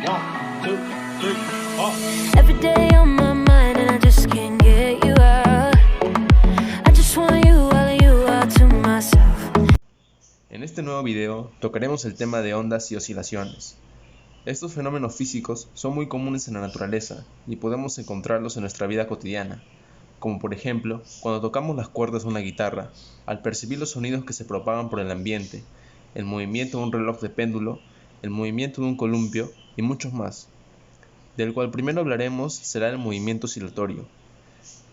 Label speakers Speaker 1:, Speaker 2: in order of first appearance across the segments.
Speaker 1: One, two, three, four.
Speaker 2: Every day on my mind and I just can't get you out. I just want you, all of you out to myself.
Speaker 3: En este nuevo video tocaremos el tema de ondas y oscilaciones. Estos fenómenos físicos son muy comunes en la naturaleza y podemos encontrarlos en nuestra vida cotidiana, como por ejemplo cuando tocamos las cuerdas de una guitarra, al percibir los sonidos que se propagan por el ambiente, el movimiento de un reloj de péndulo, el movimiento de un columpio y muchos más. Del cual primero hablaremos será el movimiento oscilatorio,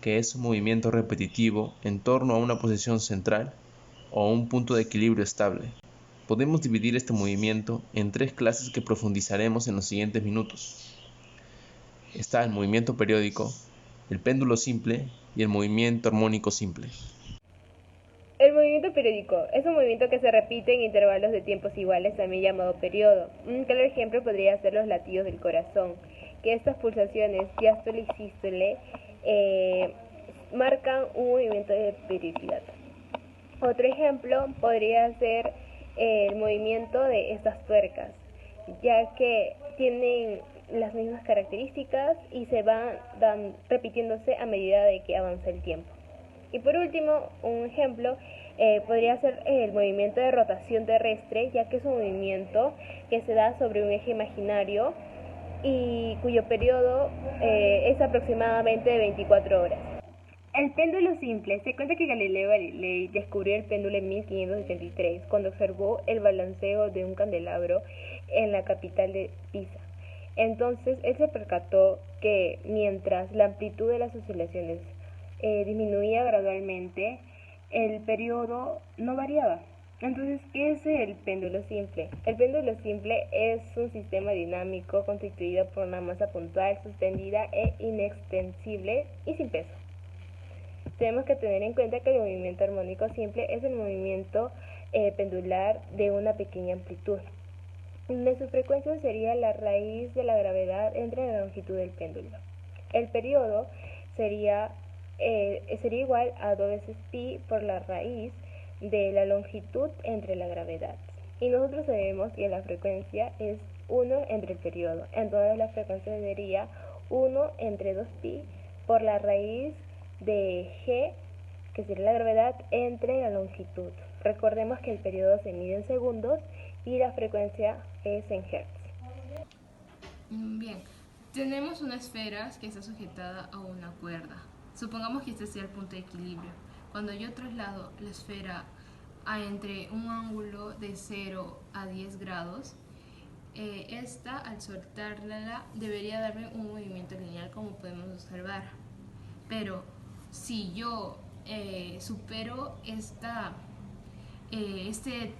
Speaker 3: que es un movimiento repetitivo en torno a una posición central o a un punto de equilibrio estable. Podemos dividir este movimiento en tres clases que profundizaremos en los siguientes minutos. Está el movimiento periódico, el péndulo simple y el movimiento armónico simple.
Speaker 4: El movimiento periódico es un movimiento que se repite en intervalos de tiempos iguales, también llamado periodo. Un claro ejemplo podría ser los latidos del corazón, que estas pulsaciones, diástole y sístole, marcan un movimiento de periodicidad. Otro ejemplo podría ser el movimiento de estas tuercas, ya que tienen las mismas características y se van repitiéndose a medida de que avanza el tiempo. Y por último, un ejemplo podría ser el movimiento de rotación terrestre, ya que es un movimiento que se da sobre un eje imaginario y cuyo periodo es aproximadamente de 24 horas. El péndulo simple. Se cuenta que Galileo Galilei descubrió el péndulo en 1583, cuando observó el balanceo de un candelabro en la capital de Pisa. Entonces, él se percató que mientras la amplitud de las oscilaciones disminuía gradualmente, el periodo no variaba. Entonces, ¿qué es el péndulo simple? El péndulo simple es un sistema dinámico constituido por una masa puntual, suspendida e inextensible y sin peso. Tenemos que tener en cuenta que el movimiento armónico simple es el movimiento pendular de una pequeña amplitud. De su frecuencia sería la raíz de la gravedad entre la longitud del péndulo. El periodo sería igual a 2 veces pi por la raíz de la longitud entre la gravedad. Y nosotros sabemos que la frecuencia es 1 entre el periodo. Entonces la frecuencia sería 1 entre 2pi por la raíz de g, que sería la gravedad, entre la longitud. Recordemos que el periodo se mide en segundos y la frecuencia es en hertz.
Speaker 5: Bien, tenemos una esfera que está sujetada a una cuerda. Supongamos que este sea el punto de equilibrio. Cuando yo traslado la esfera a entre un ángulo de 0 a 10 grados, esta, al soltarla, debería darme un movimiento lineal, como podemos observar. Pero si yo supero este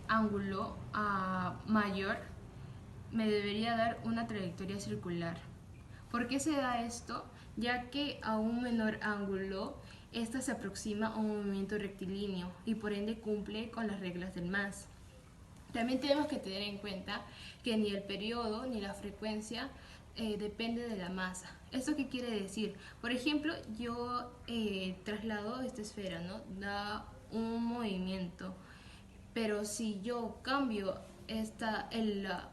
Speaker 5: ángulo mayor, me debería dar una trayectoria circular. ¿Por qué se da esto? Ya que a un menor ángulo, esta se aproxima a un movimiento rectilíneo y por ende cumple con las reglas del Más. También tenemos que tener en cuenta que ni el periodo ni la frecuencia depende de la masa. ¿Esto qué quiere decir? Por ejemplo, yo traslado esta esfera, ¿no? Da un movimiento, pero si yo cambio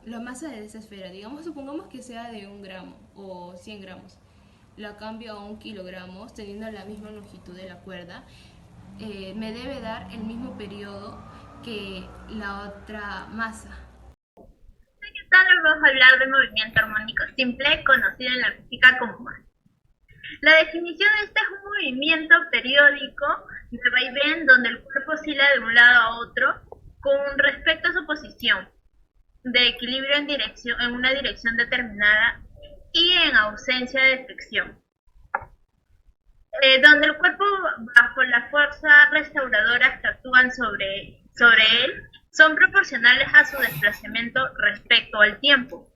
Speaker 5: la masa de esa esfera, digamos, supongamos que sea de 1 gramo o 100 gramos, la cambio a 1 kilogramo, teniendo la misma longitud de la cuerda, me debe dar el mismo periodo que la otra masa.
Speaker 6: Ahora vamos a hablar del movimiento armónico simple, conocido en la física como MAS. La definición de este es un movimiento periódico de vaivén donde el cuerpo oscila de un lado a otro con respecto a su posición de equilibrio en una dirección determinada y en ausencia de fricción. Donde el cuerpo, bajo las fuerzas restauradoras que actúan sobre él, son proporcionales a su desplazamiento respecto al tiempo.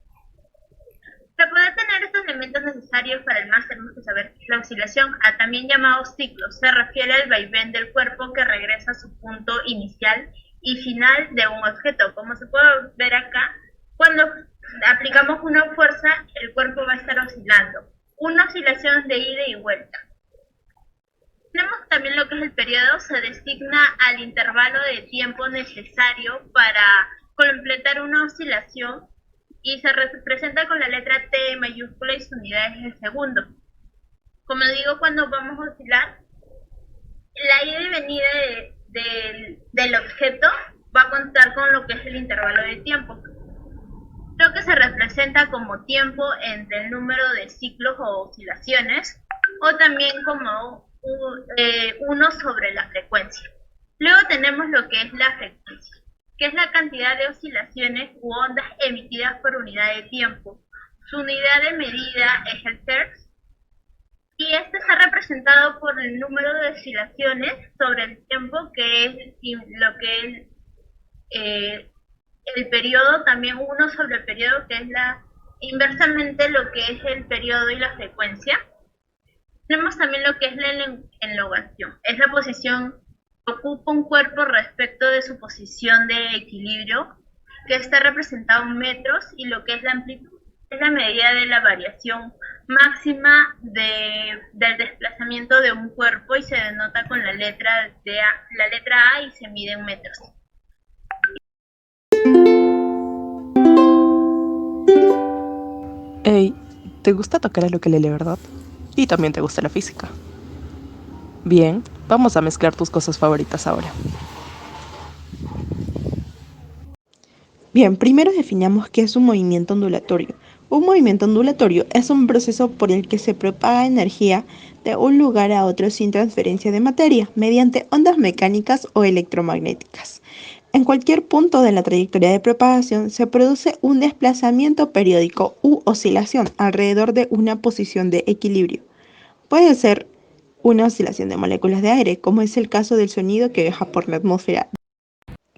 Speaker 6: Para poder tener estos elementos necesarios para el MAS tenemos que saber que la oscilación, también llamado ciclo, se refiere al vaivén del cuerpo que regresa a su punto inicial y final de un objeto. Como se puede ver acá, cuando aplicamos una fuerza, el cuerpo va a estar oscilando. Una oscilación de ida y vuelta. Tenemos también lo que es el periodo, se designa al intervalo de tiempo necesario para completar una oscilación y se representa con la letra T mayúscula y sus unidades de segundo. Como digo, cuando vamos a oscilar, la ida y venida del objeto va a contar con lo que es el intervalo de tiempo, lo que se representa como tiempo entre el número de ciclos o oscilaciones, o también como 1 sobre la frecuencia. Luego tenemos lo que es la frecuencia, que es la cantidad de oscilaciones u ondas emitidas por unidad de tiempo. Su unidad de medida es el hertz, y este está representado por el número de oscilaciones sobre el tiempo, que es lo que es el periodo, también 1 sobre el periodo, que es inversamente lo que es el periodo y la frecuencia. Tenemos también lo que es la elongación, es la posición que ocupa un cuerpo respecto de su posición de equilibrio, que está representado en metros, y lo que es la amplitud es la medida de la variación máxima del desplazamiento de un cuerpo, y se denota con la letra A y se mide en metros.
Speaker 7: Hey, ¿te gusta tocar el ukelele, verdad? Y también te gusta la física. Bien, vamos a mezclar tus cosas favoritas ahora. Bien, primero definamos qué es un movimiento ondulatorio. Un movimiento ondulatorio es un proceso por el que se propaga energía de un lugar a otro sin transferencia de materia, mediante ondas mecánicas o electromagnéticas. En cualquier punto de la trayectoria de propagación se produce un desplazamiento periódico u oscilación alrededor de una posición de equilibrio. Puede ser una oscilación de moléculas de aire, como es el caso del sonido que viaja por la atmósfera.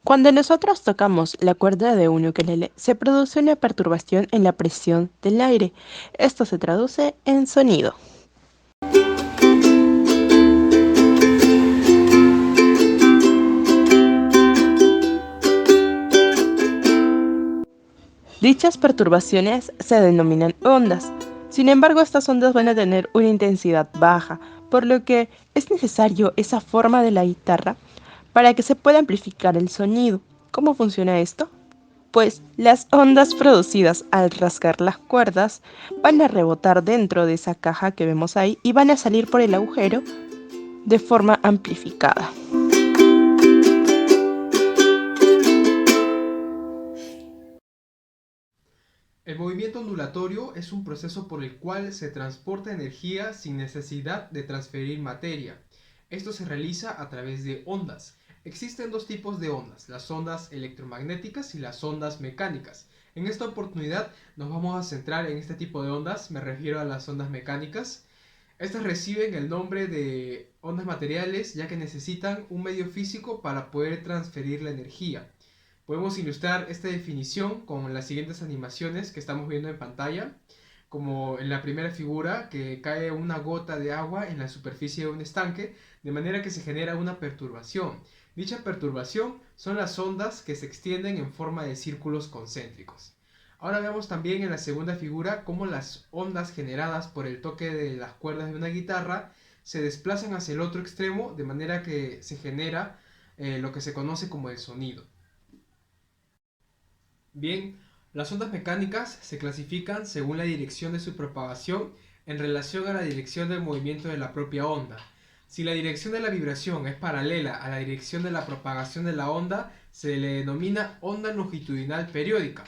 Speaker 7: Cuando nosotros tocamos la cuerda de un ukelele, se produce una perturbación en la presión del aire. Esto se traduce en sonido. Dichas perturbaciones se denominan ondas. Sin embargo, estas ondas van a tener una intensidad baja, por lo que es necesario esa forma de la guitarra para que se pueda amplificar el sonido. ¿Cómo funciona esto? Pues las ondas producidas al rasgar las cuerdas van a rebotar dentro de esa caja que vemos ahí y van a salir por el agujero de forma amplificada.
Speaker 1: El movimiento ondulatorio es un proceso por el cual se transporta energía sin necesidad de transferir materia. Esto se realiza a través de ondas. Existen dos tipos de ondas, las ondas electromagnéticas y las ondas mecánicas. En esta oportunidad nos vamos a centrar en este tipo de ondas, me refiero a las ondas mecánicas. Estas reciben el nombre de ondas materiales ya que necesitan un medio físico para poder transferir la energía. Podemos ilustrar esta definición con las siguientes animaciones que estamos viendo en pantalla, como en la primera figura, que cae una gota de agua en la superficie de un estanque, de manera que se genera una perturbación. Dicha perturbación son las ondas que se extienden en forma de círculos concéntricos. Ahora veamos también en la segunda figura cómo las ondas generadas por el toque de las cuerdas de una guitarra se desplazan hacia el otro extremo, de manera que se genera lo que se conoce como el sonido. Bien, las ondas mecánicas se clasifican según la dirección de su propagación en relación a la dirección del movimiento de la propia onda. Si la dirección de la vibración es paralela a la dirección de la propagación de la onda, se le denomina onda longitudinal periódica.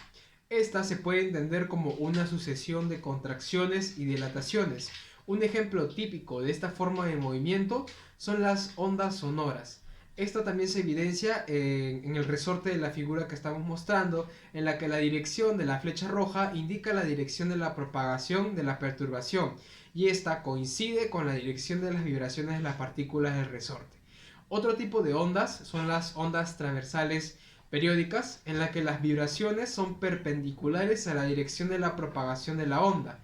Speaker 1: Esta se puede entender como una sucesión de contracciones y dilataciones. Un ejemplo típico de esta forma de movimiento son las ondas sonoras. Esto también se evidencia en el resorte de la figura que estamos mostrando, en la que la dirección de la flecha roja indica la dirección de la propagación de la perturbación, y esta coincide con la dirección de las vibraciones de las partículas del resorte. Otro tipo de ondas son las ondas transversales periódicas, en la que las vibraciones son perpendiculares a la dirección de la propagación de la onda.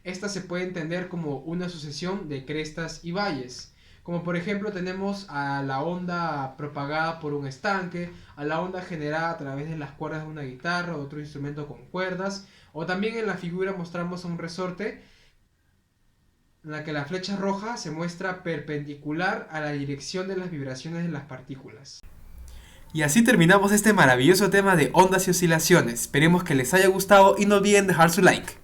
Speaker 1: Esta se puede entender como una sucesión de crestas y valles. Como por ejemplo tenemos a la onda propagada por un estanque, a la onda generada a través de las cuerdas de una guitarra o otro instrumento con cuerdas, o también en la figura mostramos un resorte en la que la flecha roja se muestra perpendicular a la dirección de las vibraciones de las partículas. Y así terminamos este maravilloso tema de ondas y oscilaciones. Esperemos que les haya gustado y no olviden dejar su like.